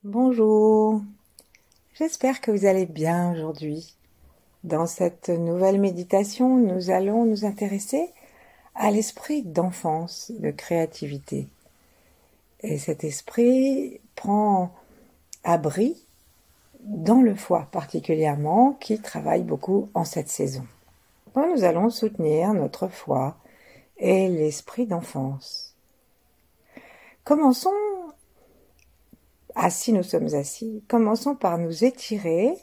Bonjour, j'espère que vous allez bien aujourd'hui. Dans cette nouvelle méditation, nous allons nous intéresser à l'esprit d'enfance, de créativité. Et cet esprit prend abri dans le foie particulièrement, qui travaille beaucoup en cette saison. Donc nous allons soutenir notre foie et l'esprit d'enfance. Commençons, assis nous sommes assis, commençons par nous étirer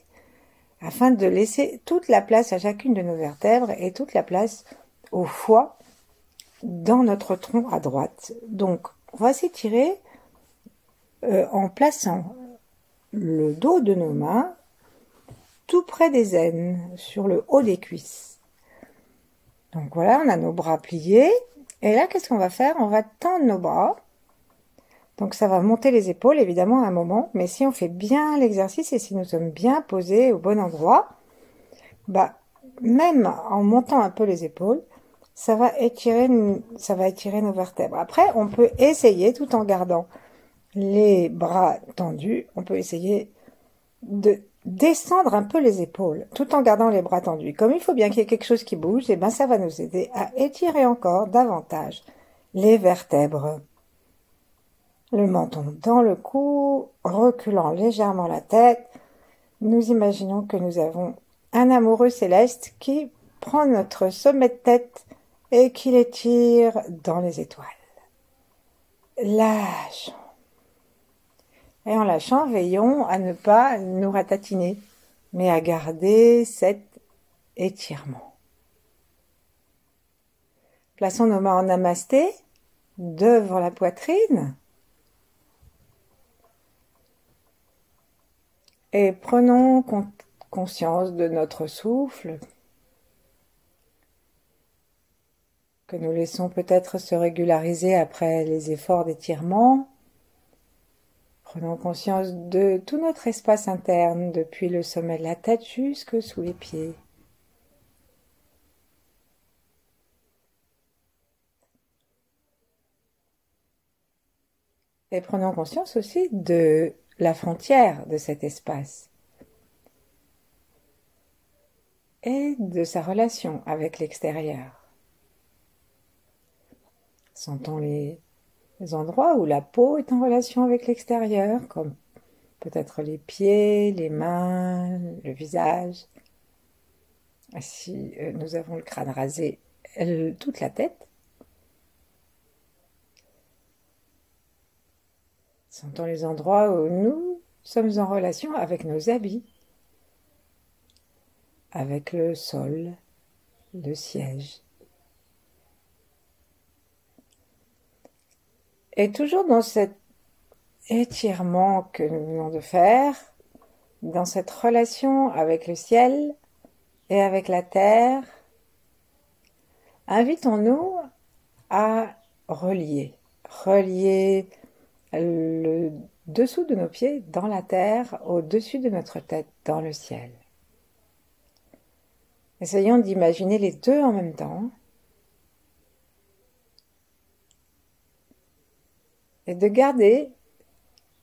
afin de laisser toute la place à chacune de nos vertèbres et toute la place au foie dans notre tronc à droite. Donc, on va s'étirer en plaçant le dos de nos mains tout près des aines, sur le haut des cuisses. Donc voilà, on a nos bras pliés. Et là, qu'est-ce qu'on va faire? On va tendre nos bras. Donc ça va monter les épaules, évidemment, à un moment. Mais si on fait bien l'exercice et si nous sommes bien posés au bon endroit, même en montant un peu les épaules, ça va étirer nos vertèbres. Après, on peut essayer, tout en gardant les bras tendus, on peut essayer de descendre un peu les épaules, tout en gardant les bras tendus. Comme il faut bien qu'il y ait quelque chose qui bouge, et ben ça va nous aider à étirer encore davantage les vertèbres. Le menton dans le cou, reculant légèrement la tête, nous imaginons que nous avons un amoureux céleste qui prend notre sommet de tête et qui l'étire dans les étoiles. Lâchons. Et en lâchant, veillons à ne pas nous ratatiner, mais à garder cet étirement. Plaçons nos mains en namasté devant la poitrine et prenons conscience de notre souffle, que nous laissons peut-être se régulariser après les efforts d'étirement. Prenons conscience de tout notre espace interne, depuis le sommet de la tête jusque sous les pieds. Et prenons conscience aussi de la frontière de cet espace et de sa relation avec l'extérieur. Sentons les endroits où la peau est en relation avec l'extérieur, comme peut-être les pieds, les mains, le visage. Si nous avons le crâne rasé, toute la tête. Sentons les endroits où nous sommes en relation avec nos habits, avec le sol, le siège. Et toujours dans cet étirement que nous venons de faire, dans cette relation avec le ciel et avec la terre, invitons-nous à relier le dessous de nos pieds dans la terre, au-dessus de notre tête dans le ciel. Essayons d'imaginer les deux en même temps et de garder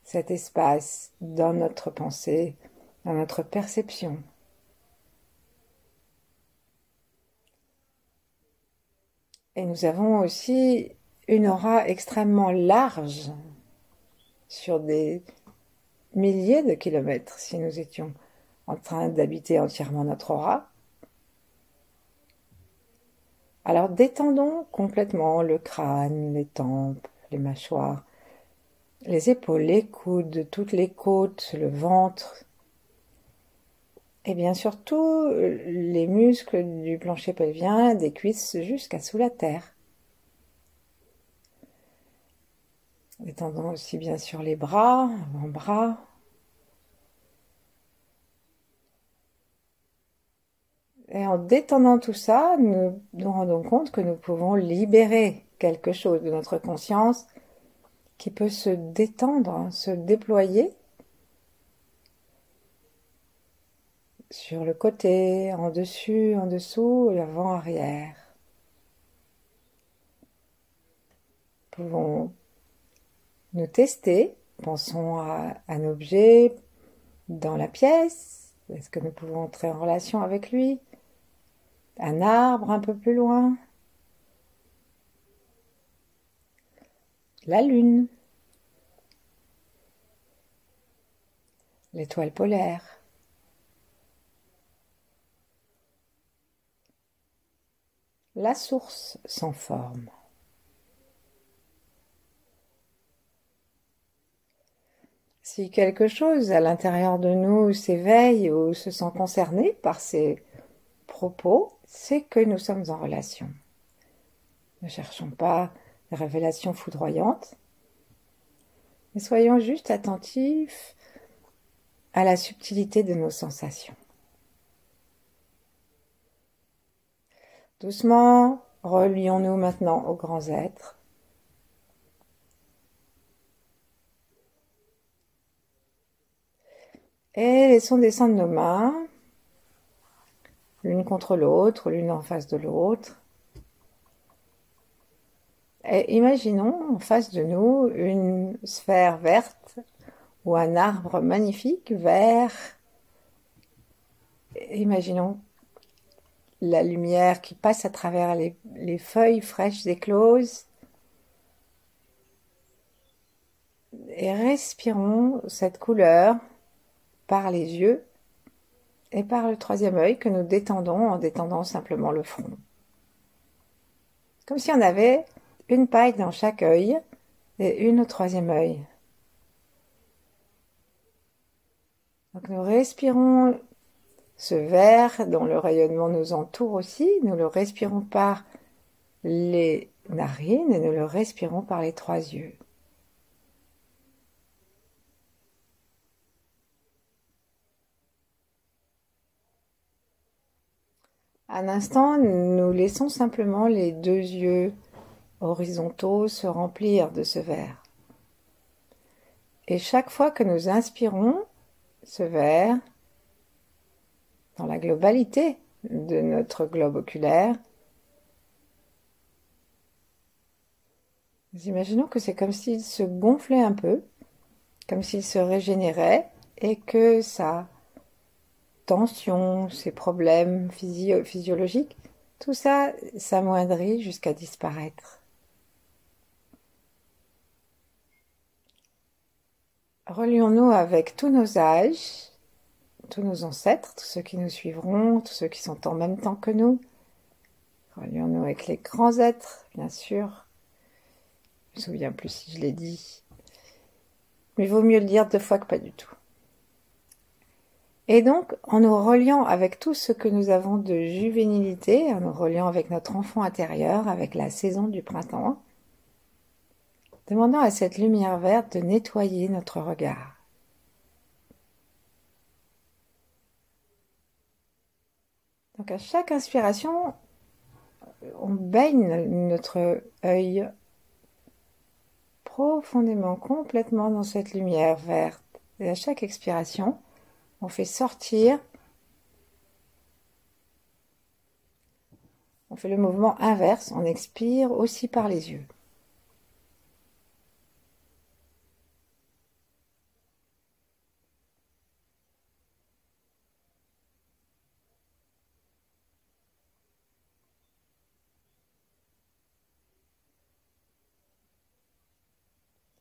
cet espace dans notre pensée, dans notre perception. Et nous avons aussi une aura extrêmement large, sur des milliers de kilomètres, si nous étions en train d'habiter entièrement notre aura. Alors détendons complètement le crâne, les tempes, les mâchoires, les épaules, les coudes, toutes les côtes, le ventre, et bien surtout les muscles du plancher pelvien, des cuisses jusqu'à sous la terre. Détendons aussi bien sûr les bras, avant-bras. Et en détendant tout ça, nous nous rendons compte que nous pouvons libérer quelque chose de notre conscience qui peut se détendre, se déployer sur le côté, en dessus, en dessous, l'avant, arrière. Nous pouvons nous tester Pensons à un objet dans la pièce. Est-ce que nous pouvons entrer en relation avec lui? Un arbre un peu plus loin? La lune? L'étoile polaire? La source sans forme? Si quelque chose à l'intérieur de nous s'éveille ou se sent concerné par ces propos, c'est que nous sommes en relation. Ne cherchons pas des révélations foudroyantes, mais soyons juste attentifs à la subtilité de nos sensations. Doucement, relions-nous maintenant aux grands êtres. Et laissons descendre nos mains, l'une contre l'autre, l'une en face de l'autre. Et imaginons en face de nous une sphère verte ou un arbre magnifique vert. Imaginons la lumière qui passe à travers les feuilles fraîches écloses. Et respirons cette couleur par les yeux et par le troisième œil que nous détendons en détendant simplement le front. Comme si on avait une paille dans chaque œil et une au troisième œil. Donc nous respirons ce vert dont le rayonnement nous entoure aussi, nous le respirons par les narines et nous le respirons par les trois yeux. Un instant, nous laissons simplement les deux yeux horizontaux se remplir de ce vert. Et chaque fois que nous inspirons ce vert, dans la globalité de notre globe oculaire, nous imaginons que c'est comme s'il se gonflait un peu, comme s'il se régénérait et que sa tension, ses problèmes physiologiques, tout ça s'amoindrit jusqu'à disparaître. Relions-nous avec tous nos âges, tous nos ancêtres, tous ceux qui nous suivront, tous ceux qui sont en même temps que nous. Relions-nous avec les grands êtres, bien sûr. Je me souviens plus si je l'ai dit. Mais il vaut mieux le dire 2 fois que pas du tout. Et donc, en nous reliant avec tout ce que nous avons de juvénilité, en nous reliant avec notre enfant intérieur, avec la saison du printemps, demandons à cette lumière verte de nettoyer notre regard. Donc à chaque inspiration, on baigne notre œil profondément, complètement dans cette lumière verte. Et à chaque expiration, on fait sortir, on fait le mouvement inverse, on expire aussi par les yeux.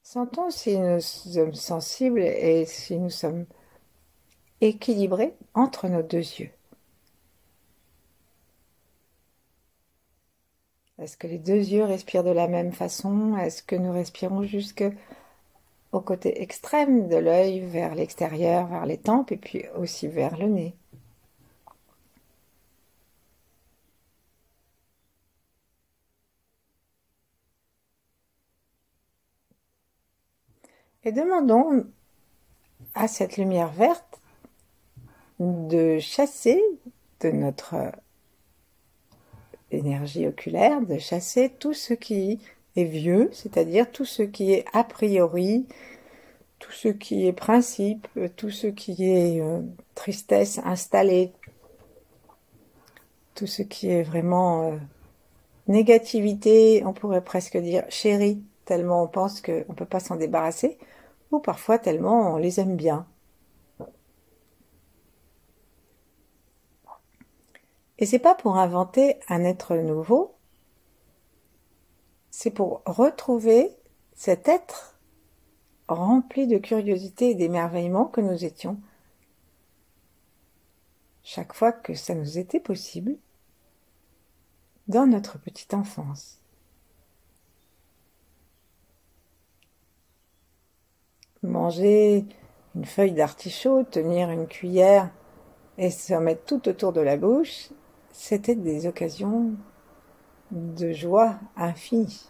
Sentons si nous sommes sensibles et si nous sommes équilibrés entre nos deux yeux. Est-ce que les deux yeux respirent de la même façon? Est-ce que nous respirons jusqu'au côté extrême de l'œil, vers l'extérieur, vers les tempes et puis aussi vers le nez? Et demandons à cette lumière verte de chasser de notre énergie oculaire, de chasser tout ce qui est vieux, c'est-à-dire tout ce qui est a priori, tout ce qui est principe, tout ce qui est tristesse installée, tout ce qui est vraiment négativité, on pourrait presque dire chérie, tellement on pense qu'on ne peut pas s'en débarrasser. ou parfois tellement on les aime bien. Et c'est pas pour inventer un être nouveau, c'est pour retrouver cet être rempli de curiosité et d'émerveillement que nous étions chaque fois que ça nous était possible dans notre petite enfance. Manger une feuille d'artichaut, tenir une cuillère et se mettre tout autour de la bouche, c'était des occasions de joie infinie.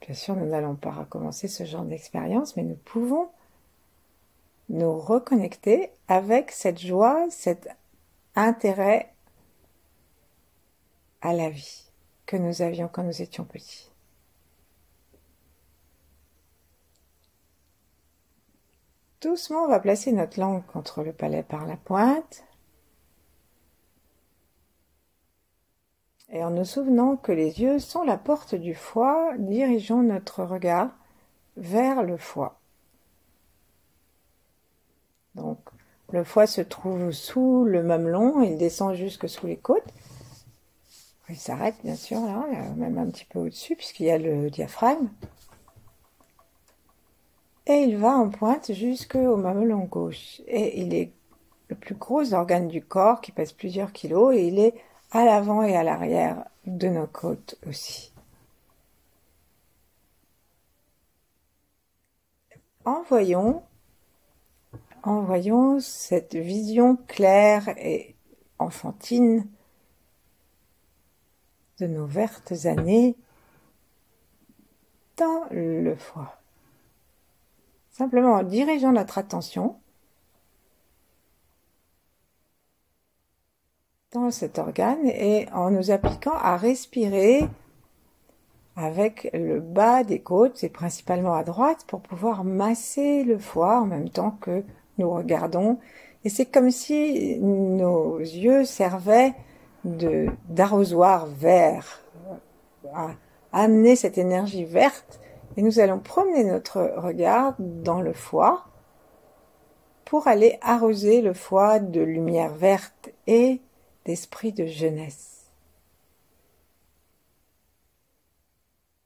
Bien sûr, nous n'allons pas recommencer ce genre d'expérience, mais nous pouvons nous reconnecter avec cette joie, cet intérêt à la vie que nous avions quand nous étions petits. Doucement, on va placer notre langue contre le palais par la pointe. Et en nous souvenant que les yeux sont la porte du foie, dirigeons notre regard vers le foie. Donc, le foie se trouve sous le mamelon, il descend jusque sous les côtes. Il s'arrête bien sûr là, même un petit peu au-dessus puisqu'il y a le diaphragme. Et il va en pointe jusqu'au mamelon gauche. Et il est le plus gros organe du corps qui pèse plusieurs kilos et il est à l'avant et à l'arrière de nos côtes aussi. Envoyons cette vision claire et enfantine de nos vertes années dans le foie. Simplement en dirigeant notre attention dans cet organe et en nous appliquant à respirer avec le bas des côtes et principalement à droite pour pouvoir masser le foie en même temps que nous regardons. Et c'est comme si nos yeux servaient d'arrosoir vert à amener cette énergie verte et nous allons promener notre regard dans le foie pour aller arroser le foie de lumière verte et d'esprit de jeunesse.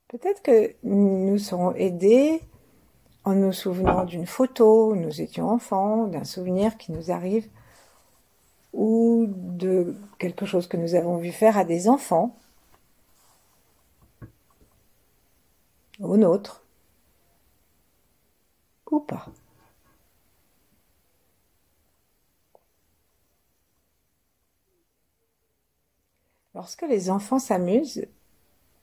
Peut-être que nous serons aidés en nous souvenant d'une photo où nous étions enfants, d'un souvenir qui nous arrive ou de quelque chose que nous avons vu faire à des enfants, aux nôtres, ou pas. Lorsque les enfants s'amusent,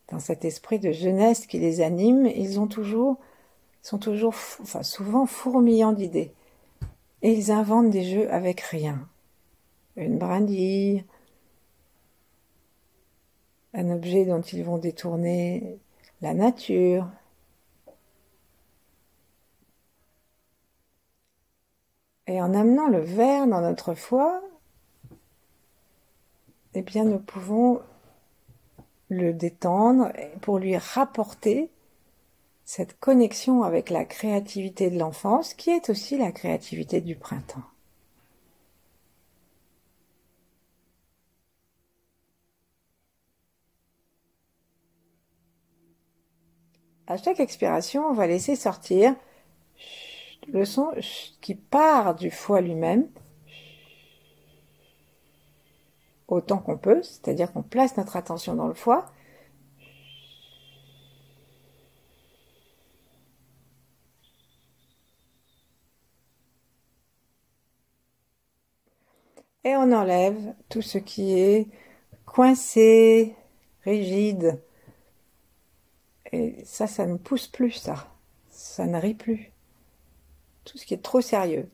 dans cet esprit de jeunesse qui les anime, ils sont toujours, souvent fourmillants d'idées. Et ils inventent des jeux avec rien. Une brindille, un objet dont ils vont détourner la nature. Et en amenant le vert dans notre foie, eh bien nous pouvons le détendre pour lui rapporter cette connexion avec la créativité de l'enfance qui est aussi la créativité du printemps. À chaque expiration, on va laisser sortir le son qui part du foie lui-même autant qu'on peut, c'est-à-dire qu'on place notre attention dans le foie. Et on enlève tout ce qui est coincé, rigide. Et ça ne pousse plus, ça. Ça ne rit plus. Tout ce qui est trop sérieux.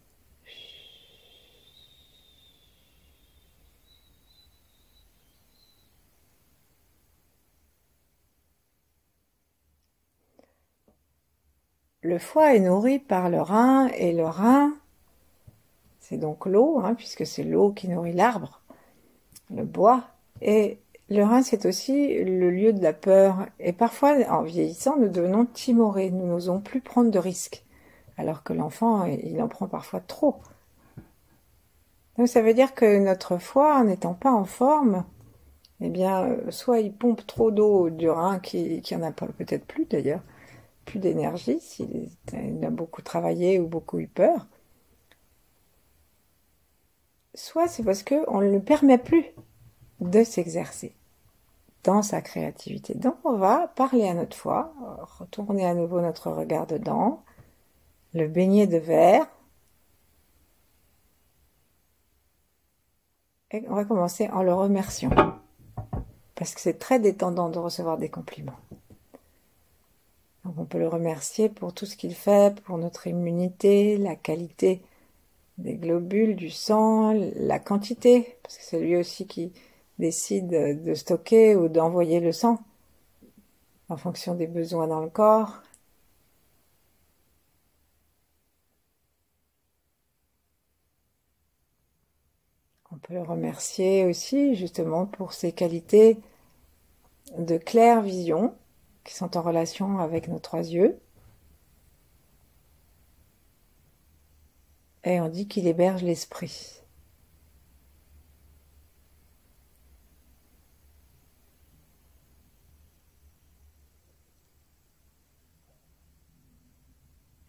Le foie est nourri par le rein, et le rein, c'est donc l'eau, puisque c'est l'eau qui nourrit l'arbre, le bois. Et le rein, c'est aussi le lieu de la peur. Et parfois, en vieillissant, nous devenons timorés. Nous n'osons plus prendre de risques. Alors que l'enfant, il en prend parfois trop. Donc ça veut dire que notre foie, en n'étant pas en forme, eh bien, soit il pompe trop d'eau du rein qui en a peut-être plus d'ailleurs, plus d'énergie s'il a beaucoup travaillé ou beaucoup eu peur, soit c'est parce qu'on ne lui permet plus de s'exercer dans sa créativité. Donc on va parler à notre foie, retourner à nouveau notre regard dedans, le baigner de verre, et on va commencer en le remerciant, parce que c'est très détendant de recevoir des compliments. Donc on peut le remercier pour tout ce qu'il fait, pour notre immunité, la qualité des globules, du sang, la quantité, parce que c'est lui aussi qui décide de stocker ou d'envoyer le sang en fonction des besoins dans le corps. On peut le remercier aussi justement pour ses qualités de claire vision qui sont en relation avec nos trois yeux. Et on dit qu'il héberge l'esprit.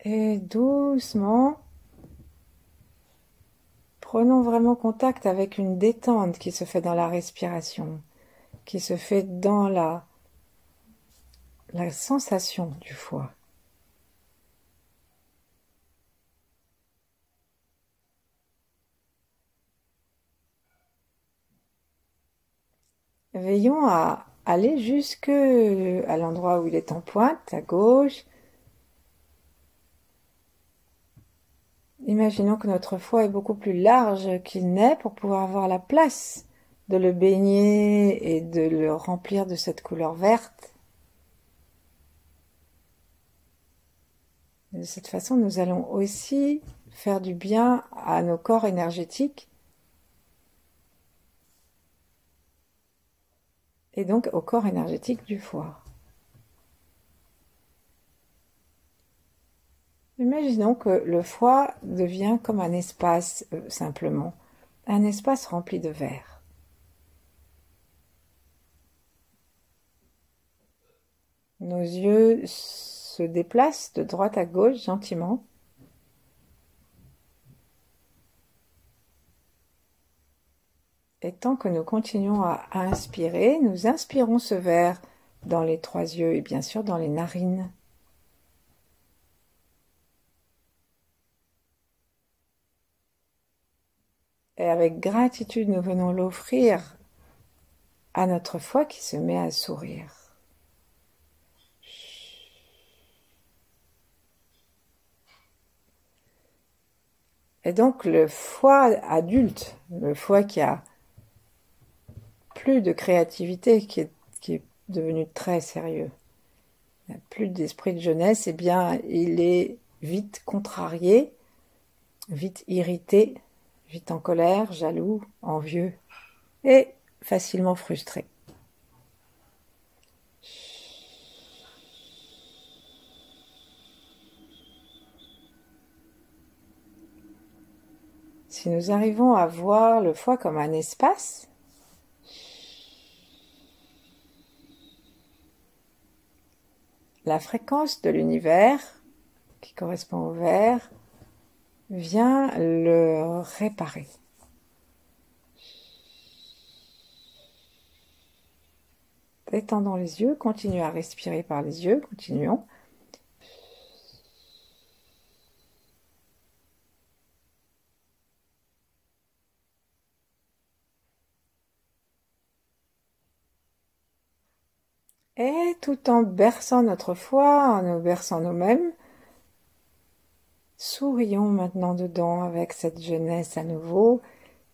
Et doucement, prenons vraiment contact avec une détente qui se fait dans la respiration, qui se fait dans la sensation du foie. Veillons à aller jusque à l'endroit où il est en pointe, à gauche. Imaginons que notre foie est beaucoup plus large qu'il n'est pour pouvoir avoir la place de le baigner et de le remplir de cette couleur verte. De cette façon, nous allons aussi faire du bien à nos corps énergétiques et donc au corps énergétique du foie. Imaginons que le foie devient comme un espace, simplement, un espace rempli de verre. Nos yeux se déplacent de droite à gauche gentiment. Et tant que nous continuons à inspirer, nous inspirons ce verre dans les trois yeux et bien sûr dans les narines. Et avec gratitude, nous venons l'offrir à notre foie qui se met à sourire. Et donc le foie adulte, le foie qui a plus de créativité, qui est devenu très sérieux, il n'a plus d'esprit de jeunesse, eh bien il est vite contrarié, vite irrité, vite en colère, jaloux, envieux et facilement frustré. Si nous arrivons à voir le foie comme un espace, la fréquence de l'univers, qui correspond au vert, vient le réparer. Détendons les yeux, continuons à respirer par les yeux, continuons. Et tout en berçant notre foie, en nous berçant nous-mêmes, sourions maintenant dedans avec cette jeunesse à nouveau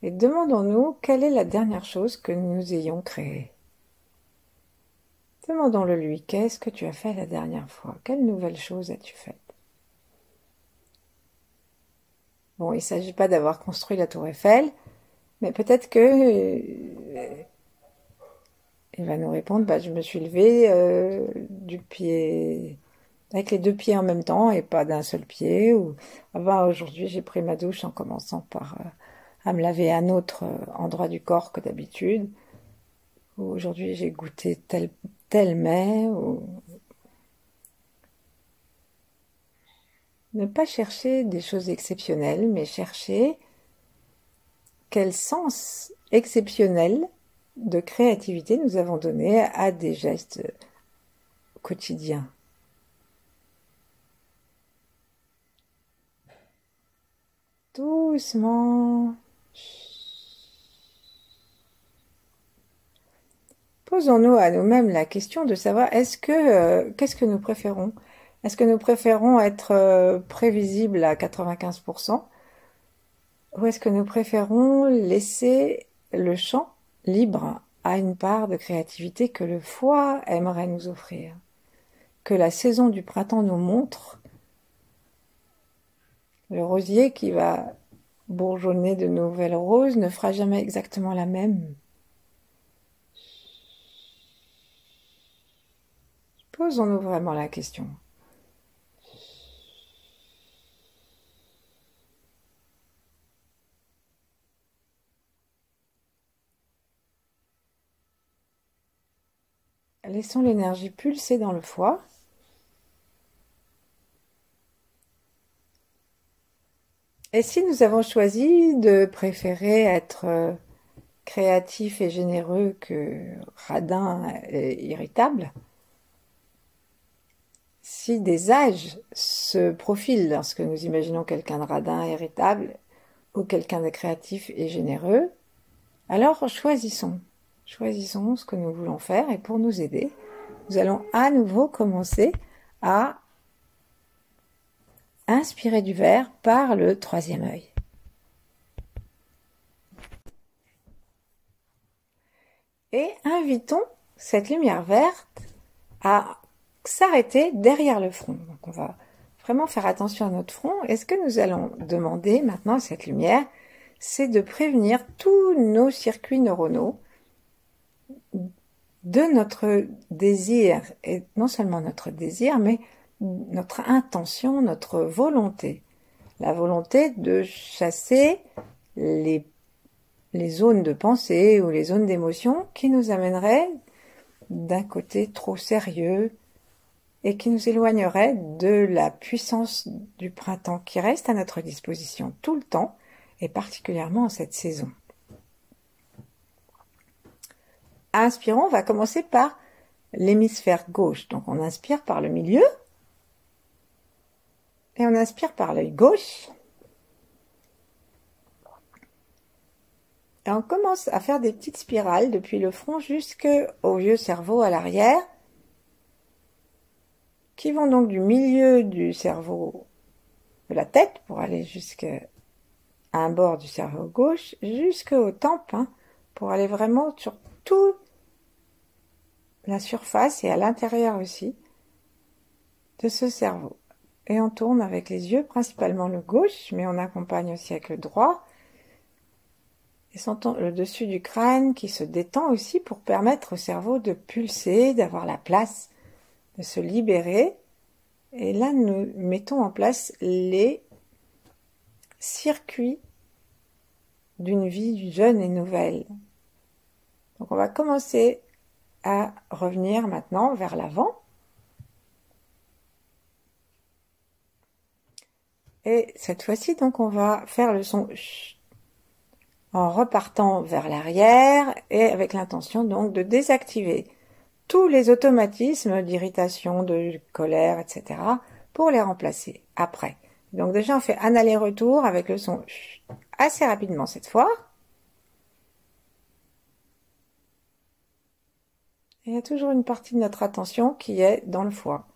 et demandons-nous quelle est la dernière chose que nous ayons créée. Demandons-le lui, qu'est-ce que tu as fait la dernière fois? Quelle nouvelle chose as-tu faite? Bon, il ne s'agit pas d'avoir construit la tour Eiffel, mais peut-être que il va nous répondre, bah, je me suis levée du pied, avec les deux pieds en même temps et pas d'un seul pied. Ou ah bah, aujourd'hui j'ai pris ma douche en commençant par à me laver un autre endroit du corps que d'habitude. Ou aujourd'hui j'ai goûté tel mets. Ou... Ne pas chercher des choses exceptionnelles, mais chercher quel sens exceptionnel de créativité nous avons donné à des gestes quotidiens. Doucement. Posons-nous à nous-mêmes la question de savoir qu'est-ce que nous préférons? Est-ce que nous préférons être prévisibles à 95% ou est-ce que nous préférons laisser le champ libre à une part de créativité que le foie aimerait nous offrir, que la saison du printemps nous montre, le rosier qui va bourgeonner de nouvelles roses ne fera jamais exactement la même. Posons-nous vraiment la question. Laissons l'énergie pulser dans le foie. Et si nous avons choisi de préférer être créatif et généreux que radin et irritable, si des âges se profilent lorsque nous imaginons quelqu'un de radin et irritable ou quelqu'un de créatif et généreux, alors choisissons ce que nous voulons faire et pour nous aider, nous allons à nouveau commencer à inspirer du verre par le troisième œil. Et invitons cette lumière verte à s'arrêter derrière le front. Donc on va vraiment faire attention à notre front. Et ce que nous allons demander maintenant à cette lumière, c'est de prévenir tous nos circuits neuronaux de notre désir, et non seulement notre désir, mais notre intention, notre volonté. La volonté de chasser les zones de pensée ou les zones d'émotion qui nous amèneraient d'un côté trop sérieux et qui nous éloigneraient de la puissance du printemps qui reste à notre disposition tout le temps et particulièrement en cette saison. Inspirons, on va commencer par l'hémisphère gauche. Donc on inspire par le milieu et on inspire par l'œil gauche. Et on commence à faire des petites spirales depuis le front jusqu'au vieux cerveau à l'arrière, qui vont donc du milieu du cerveau de la tête pour aller jusqu'à un bord du cerveau gauche, jusqu'aux tempes, pour aller vraiment sur toute la surface et à l'intérieur aussi de ce cerveau. Et on tourne avec les yeux, principalement le gauche, mais on accompagne aussi avec le droit. Et sentant le dessus du crâne qui se détend aussi pour permettre au cerveau de pulser, d'avoir la place, de se libérer. Et là, nous mettons en place les circuits d'une vie jeune et nouvelle. Donc on va commencer à revenir maintenant vers l'avant. Et cette fois-ci, donc, on va faire le son ch en repartant vers l'arrière et avec l'intention donc de désactiver tous les automatismes d'irritation, de colère, etc. pour les remplacer après. Donc déjà, on fait un aller-retour avec le son ch assez rapidement cette fois. Et il y a toujours une partie de notre attention qui est dans le foie.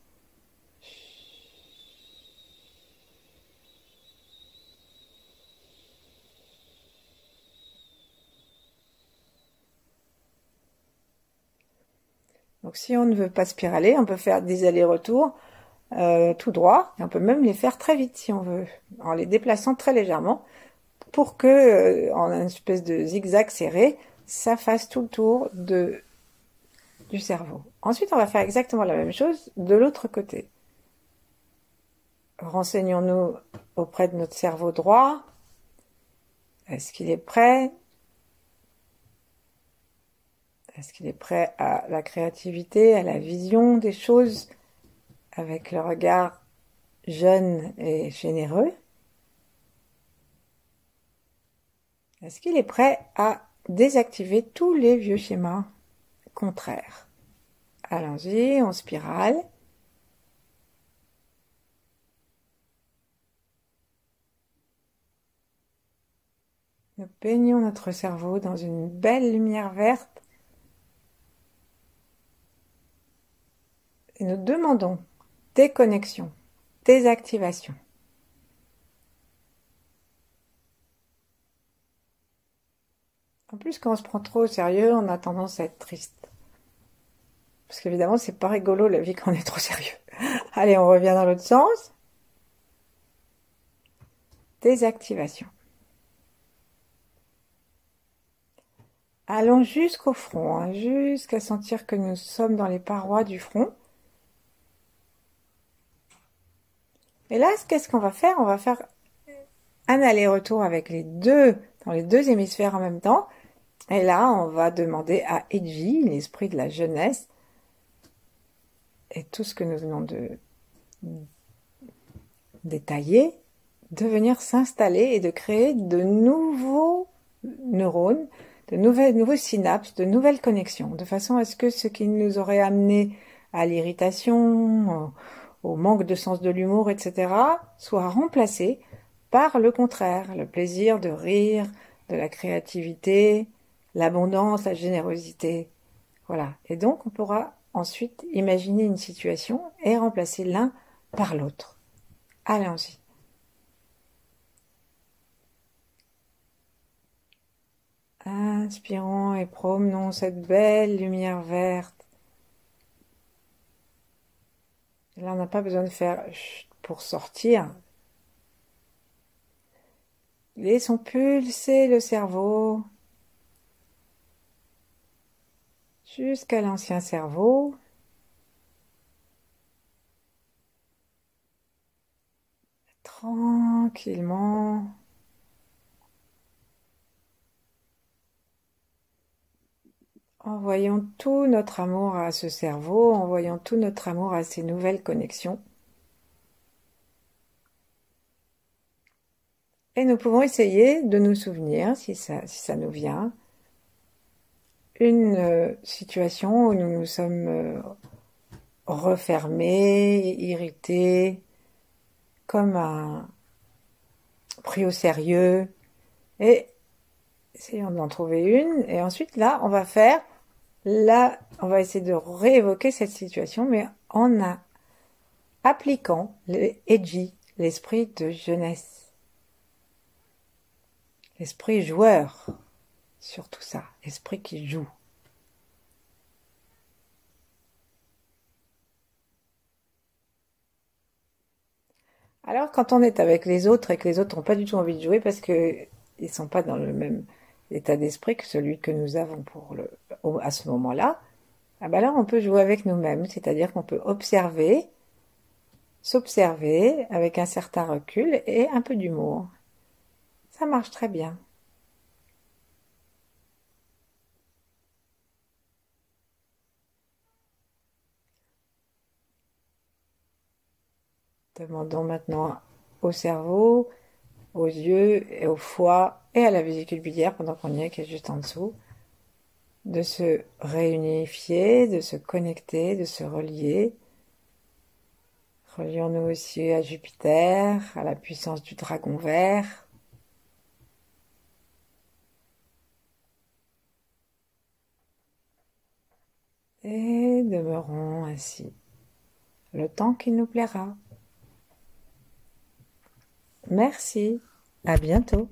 Donc si on ne veut pas spiraler, on peut faire des allers-retours tout droit, et on peut même les faire très vite si on veut, en les déplaçant très légèrement, pour que, en une espèce de zigzag serré, ça fasse tout le tour de du cerveau. Ensuite, on va faire exactement la même chose de l'autre côté. Renseignons-nous auprès de notre cerveau droit. Est-ce qu'il est prêt? Est-ce qu'il est prêt à la créativité, à la vision des choses, avec le regard jeune et généreux? Est-ce qu'il est prêt à désactiver tous les vieux schémas contraires? Allons-y, on spirale. Nous baignons notre cerveau dans une belle lumière verte et nous demandons déconnexion, désactivation. En plus, quand on se prend trop au sérieux, on a tendance à être triste. Parce qu'évidemment, c'est pas rigolo la vie quand on est trop sérieux. Allez, on revient dans l'autre sens. Désactivation. Allons jusqu'au front, hein, jusqu'à sentir que nous sommes dans les parois du front. Et là, qu'est-ce qu'on va faire? On va faire un aller-retour avec les deux, dans les deux hémisphères en même temps. Et là, on va demander à Edgy, l'esprit de la jeunesse, et tout ce que nous venons de détailler, de venir s'installer et de créer de nouveaux neurones, de nouveaux synapses, de nouvelles connexions, de façon à ce que ce qui nous aurait amené à l'irritation, au manque de sens de l'humour, etc., soit remplacé par le contraire, le plaisir de rire, de la créativité, l'abondance, la générosité. Voilà. Et donc, on pourra ensuite imaginer une situation et remplacer l'un par l'autre. Allons-y. Inspirons et promenons cette belle lumière verte. Et là, on n'a pas besoin de faire pour sortir. Laissons pulser le cerveau jusqu'à l'ancien cerveau. Tranquillement. Envoyons tout notre amour à ce cerveau, envoyons tout notre amour à ces nouvelles connexions. Et nous pouvons essayer de nous souvenir, si ça nous vient, une situation où nous nous sommes refermés, irrités, comme pris au sérieux. Et essayons d'en trouver une. Et ensuite, là, on va essayer de réévoquer cette situation, mais en appliquant le edgy, l'esprit de jeunesse. L'esprit joueur, surtout ça, l'esprit qui joue. Alors, quand on est avec les autres et que les autres n'ont pas du tout envie de jouer parce qu'ils ne sont pas dans le même état d'esprit que celui que nous avons à ce moment-là, ah ben là, on peut jouer avec nous-mêmes, c'est-à-dire qu'on peut s'observer avec un certain recul et un peu d'humour. Ça marche très bien. Demandons maintenant au cerveau, aux yeux et au foie et à la vésicule biliaire pendant qu'on y est, qui est juste en dessous, de se réunifier, de se connecter, de se relier. Relions-nous aussi à Jupiter, à la puissance du dragon vert. Et demeurons ainsi le temps qu'il nous plaira. Merci, à bientôt.